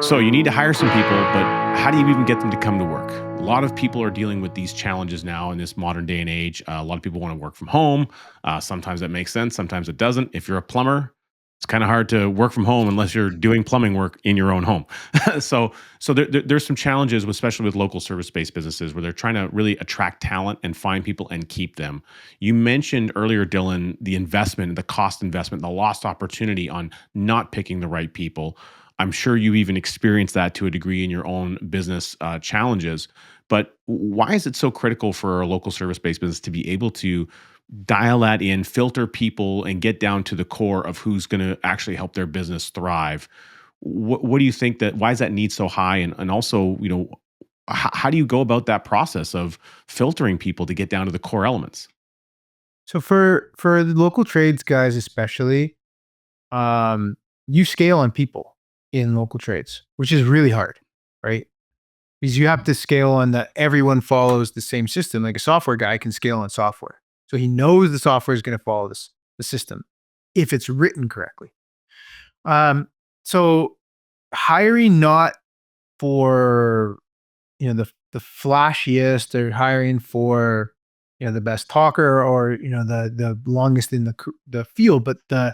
So you need to hire some people, but how do you even get them to come to work? A lot of people are dealing with these challenges now in this modern day and age. A lot of people want to work from home. Sometimes that makes sense, sometimes it doesn't. If you're a plumber, it's kind of hard to work from home unless you're doing plumbing work in your own home. There's some challenges, especially with local service-based businesses, where they're trying to really attract talent and find people and keep them. You mentioned earlier, Dylan, the investment, the cost investment, the lost opportunity on not picking the right people. I'm sure you even experienced that to a degree in your own business challenges. But why is it so critical for a local service based business to be able to dial that in, filter people, and get down to the core of who's going to actually help their business thrive? What do you think that? Why is that need so high? And also, how do you go about that process of filtering people to get down to the core elements? So for the local trades guys especially, um, you scale on people in local trades, which is really hard, right? Because you have to scale on that everyone follows the same system. Like a software guy can scale on software. So he knows the software is going to follow the system if it's written correctly. So hiring not for the flashiest, they're hiring for the best talker or the longest in the field, but the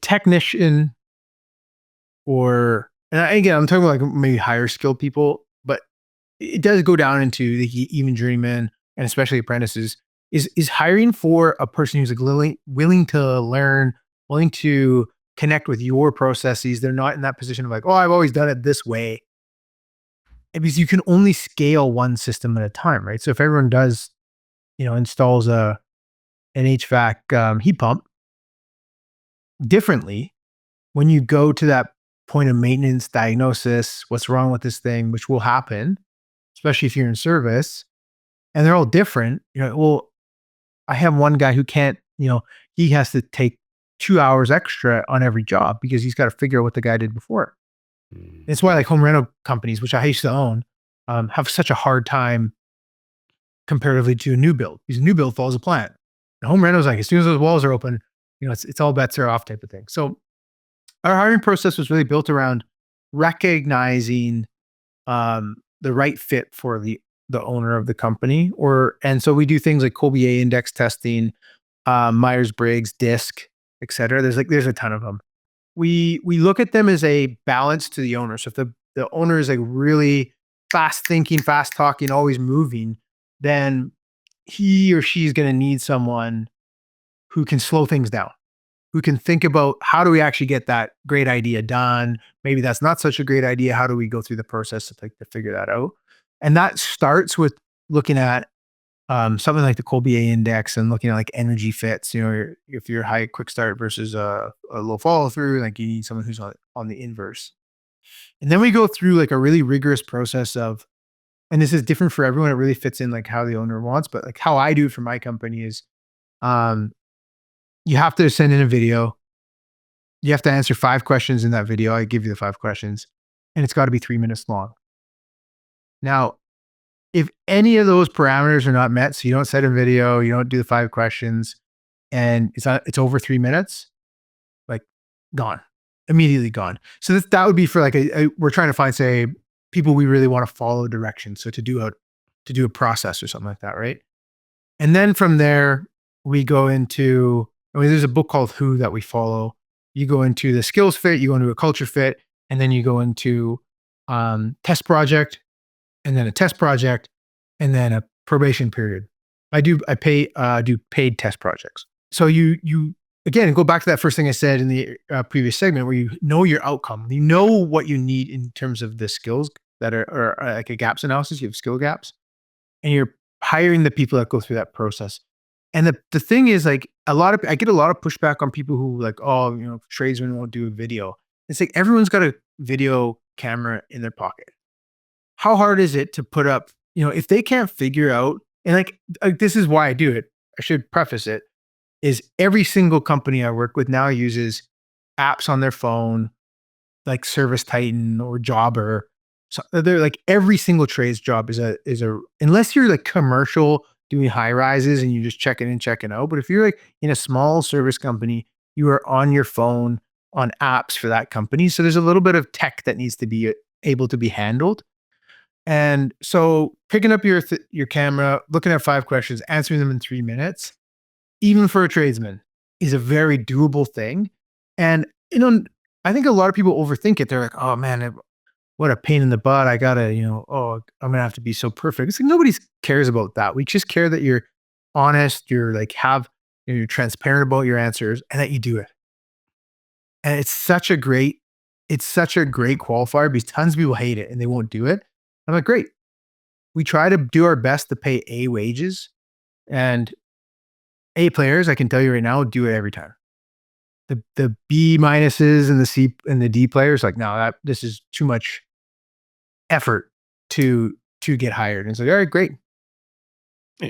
technician or and again, I'm talking about like maybe higher skilled people, but it does go down into the even journeyman and especially apprentices. Is hiring for a person who's like willing to learn, willing to connect with your processes. They're not in that position of like, oh, I've always done it this way. And because you can only scale one system at a time, right? So if everyone does, installs an HVAC heat pump differently, when you go to that point of maintenance diagnosis, what's wrong with this thing, which will happen, especially if you're in service, and they're all different. Well, I have one guy who can't, he has to take 2 hours extra on every job because he's got to figure out what the guy did before. Mm. It's why like home rental companies, which I used to own, have such a hard time comparatively to a new build because a new build follows a plan. The home rental is like as soon as those walls are open, it's all bets are off type of thing. So our hiring process was really built around recognizing the right fit for the owner of the company, and so we do things like Colbier index testing, Myers Briggs, DISC, et cetera. There's a ton of them. We look at them as a balance to the owner. So if the owner is like really fast thinking, fast talking, always moving, then he or she is going to need someone who can slow things down, who can think about how do we actually get that great idea done? Maybe that's not such a great idea. How do we go through the process to figure that out? And that starts with looking at something like the Colbier index and looking at like energy fits. If you're high quick start versus a low follow through, like you need someone who's on the inverse. And then we go through like a really rigorous process of, and this is different for everyone. It really fits in like how the owner wants, but like how I do it for my company is, um, you have to send in a video. You have to answer 5 questions in that video. I give you the 5 questions, and it's got to be 3 minutes long. Now, if any of those parameters are not met, so you don't send a video, you don't do the 5 questions, and it's over 3 minutes, like gone, immediately gone. So that would be for like we're trying to find, say, people we really want to follow directions. So to do a process or something like that, right? And then from there, we go into, there's a book called Who that we follow. You go into the skills fit, you go into a culture fit, and then you go into test project, and then a test project, and then a probation period. I do paid test projects. So you again go back to that first thing I said in the previous segment, where you know your outcome, you know what you need in terms of the skills that are like a gaps analysis. You have skill gaps, and you're hiring the people that go through that process. And the thing is, like I get a lot of pushback on people who like, oh, tradesmen won't do a video. It's like everyone's got a video camera in their pocket. How hard is it to put up, if they can't figure out, and like this is why I do it. I should preface it, is every single company I work with now uses apps on their phone, like Service Titan or Jobber. So they're like every single trades job is a unless you're like commercial doing high rises and you just checking in, checking out. But if you're like in a small service company, you are on your phone on apps for that company. So there's a little bit of tech that needs to be able to be handled. And so picking up your camera, looking at 5 questions, answering them in 3 minutes, even for a tradesman, is a very doable thing. And I think a lot of people overthink it. They're like, "Oh man, what a pain in the butt. I gotta, oh, I'm gonna have to be so perfect." It's like nobody cares about that. We just care that you're honest, you're transparent about your answers, and that you do it. And it's such a great qualifier because tons of people hate it and they won't do it. I'm like, great. We try to do our best to pay A wages, and A players, I can tell you right now, do it every time. The B minuses and the C and the D players, like, no, this is too much effort to get hired. And it's like, all right, great.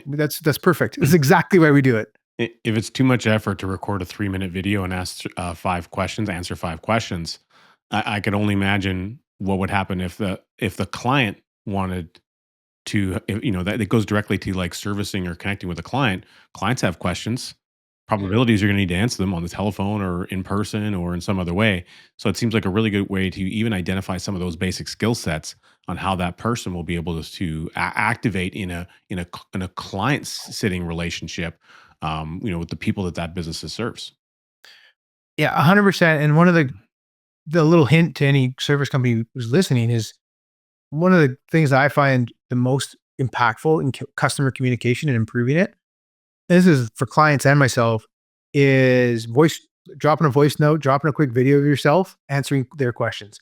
That's perfect. That's exactly why we do it. If it's too much effort to record a 3-minute video and ask 5 questions, answer 5 questions, I could only imagine what would happen if the client wanted to, that it goes directly to like servicing or connecting with a client. Clients have questions. Probabilities you're going to need to answer them on the telephone or in person or in some other way. So it seems like a really good way to even identify some of those basic skill sets on how that person will be able to activate in a client sitting relationship, with the people that business serves. Yeah, 100%. And one of the little hint to any service company who's listening is one of the things I find the most impactful in customer communication and improving it. This is for clients and myself, is dropping a voice note, dropping a quick video of yourself answering their questions.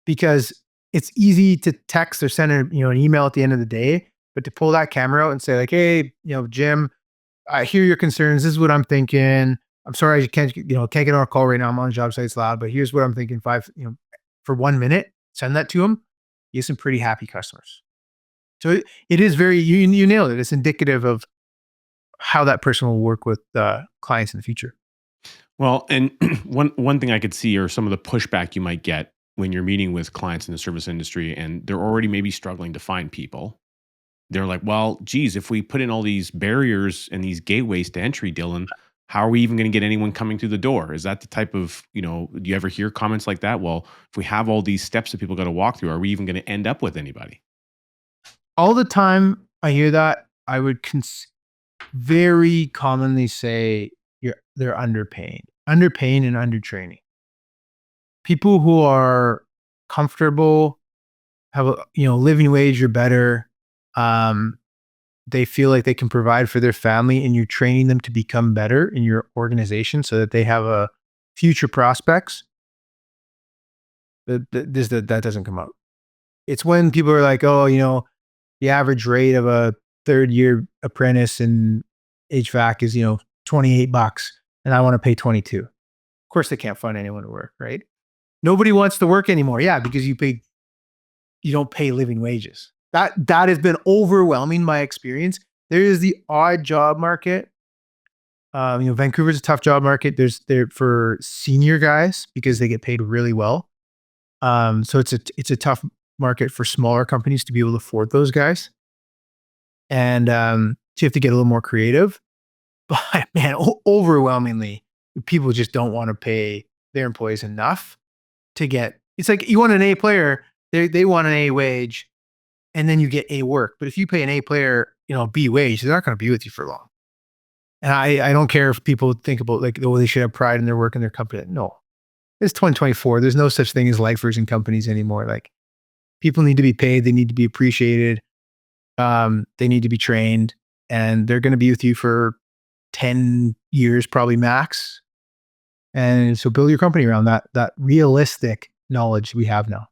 Because it's easy to text or send an email at the end of the day, but to pull that camera out and say like, "Hey, Jim, I hear your concerns. This is what I'm thinking. I'm sorry I can't get on a call right now. I'm on a job site, it's loud, but here's what I'm thinking." For 1 minute, send that to them. You get some pretty happy customers. So it is very you nailed it. It's indicative of how that person will work with clients in the future. Well, and one thing I could see are some of the pushback you might get when you're meeting with clients in the service industry, and they're already maybe struggling to find people. They're like, well, geez, if we put in all these barriers and these gateways to entry, Dylan, how are we even going to get anyone coming through the door? Is that the type of, do you ever hear comments like that? Well, if we have all these steps that people got to walk through, are we even going to end up with anybody? All the time I hear that, I would very commonly say they're underpaying and undertraining. People who are comfortable, have a living wage or better, um, they feel like they can provide for their family, and you're training them to become better in your organization so that they have a future prospects. That doesn't come out. It's when people are like, oh, the average rate of a third year apprentice in HVAC is, $28 and I want to pay 22. Of course they can't find anyone to work, right? Nobody wants to work anymore. Yeah, because you don't pay living wages. That has been overwhelming my experience. There is the odd job market. Vancouver's a tough job market. There's there for senior guys because they get paid really well. So it's a tough market for smaller companies to be able to afford those guys. And so you have to get a little more creative. But man, overwhelmingly, people just don't want to pay their employees enough to get. It's like you want an A player, they want an A wage, and then you get A work. But if you pay an A player, B wage, they're not going to be with you for long. And I don't care if people think about like, oh, they should have pride in their work and their company. No, it's 2024. There's no such thing as lifers in companies anymore. Like people need to be paid. They need to be appreciated. They need to be trained, and they're going to be with you for 10 years, probably max. And so build your company around that realistic knowledge we have now.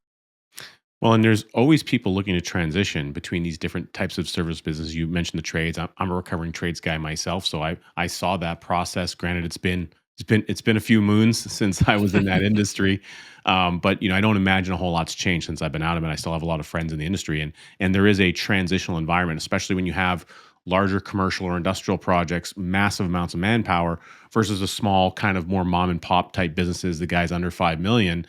Well, and there's always people looking to transition between these different types of service business. You mentioned the trades. I'm a recovering trades guy myself, so I saw that process. Granted, it's been a few moons since I was in that industry, but I don't imagine a whole lot's changed since I've been out of it. I still have a lot of friends in the industry, and there is a transitional environment, especially when you have larger commercial or industrial projects, massive amounts of manpower versus a small kind of more mom and pop type businesses, the guys under 5 million.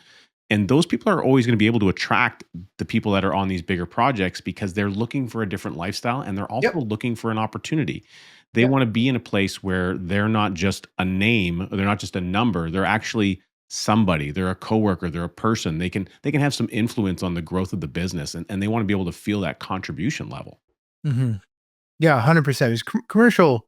And those people are always going to be able to attract the people that are on these bigger projects because they're looking for a different lifestyle and they're also Yep. looking for an opportunity. They Yep. want to be in a place where they're not just a name, or they're not just a number. They're actually somebody. They're a coworker, they're a person. They can have some influence on the growth of the business, and they want to be able to feel that contribution level. Hmm. Yeah, 100%. It's commercial.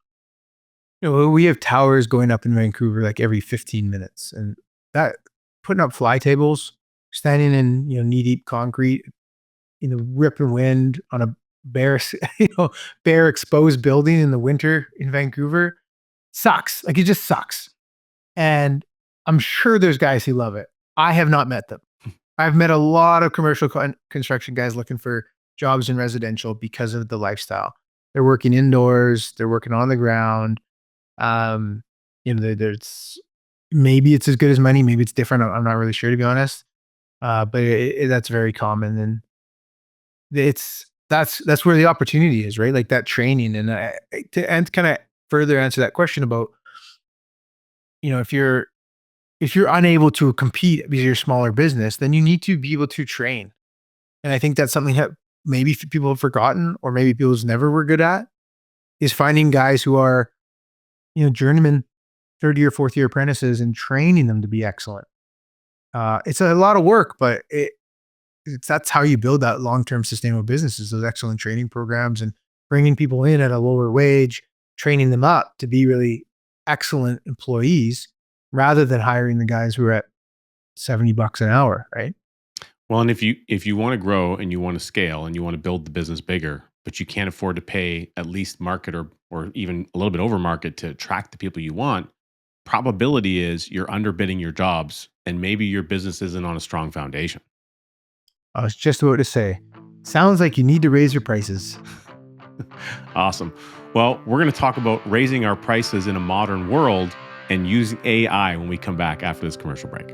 We have towers going up in Vancouver like every 15 minutes, and that putting up fly tables, standing in knee deep concrete in the ripping wind on a bare, bare exposed building in the winter in Vancouver sucks. Like it just sucks. And I'm sure there's guys who love it. I have not met them. I've met a lot of commercial construction guys looking for jobs in residential because of the lifestyle. They're working indoors, they're working on the ground. Um, there's maybe it's as good as money, maybe it's different. I'm not really sure to be honest. But that's very common, and that's where the opportunity is, right? Like that training, and to kind of further answer that question about if you're unable to compete because you're a smaller business, then you need to be able to train. And I think that's something that maybe people have forgotten, or maybe people's never were good at, is finding guys who are journeyman, third year, fourth year apprentices, and training them to be excellent. It's a lot of work, but that's how you build that long-term sustainable businesses, those excellent training programs and bringing people in at a lower wage, training them up to be really excellent employees rather than hiring the guys who are at $70 an hour, right? Well, and if you want to grow and you want to scale and you want to build the business bigger, but you can't afford to pay at least market or even a little bit over market to attract the people you want, probability is you're underbidding your jobs and maybe your business isn't on a strong foundation. I was just about to say, sounds like you need to raise your prices. Awesome. Well, we're going to talk about raising our prices in a modern world and using AI when we come back after this commercial break.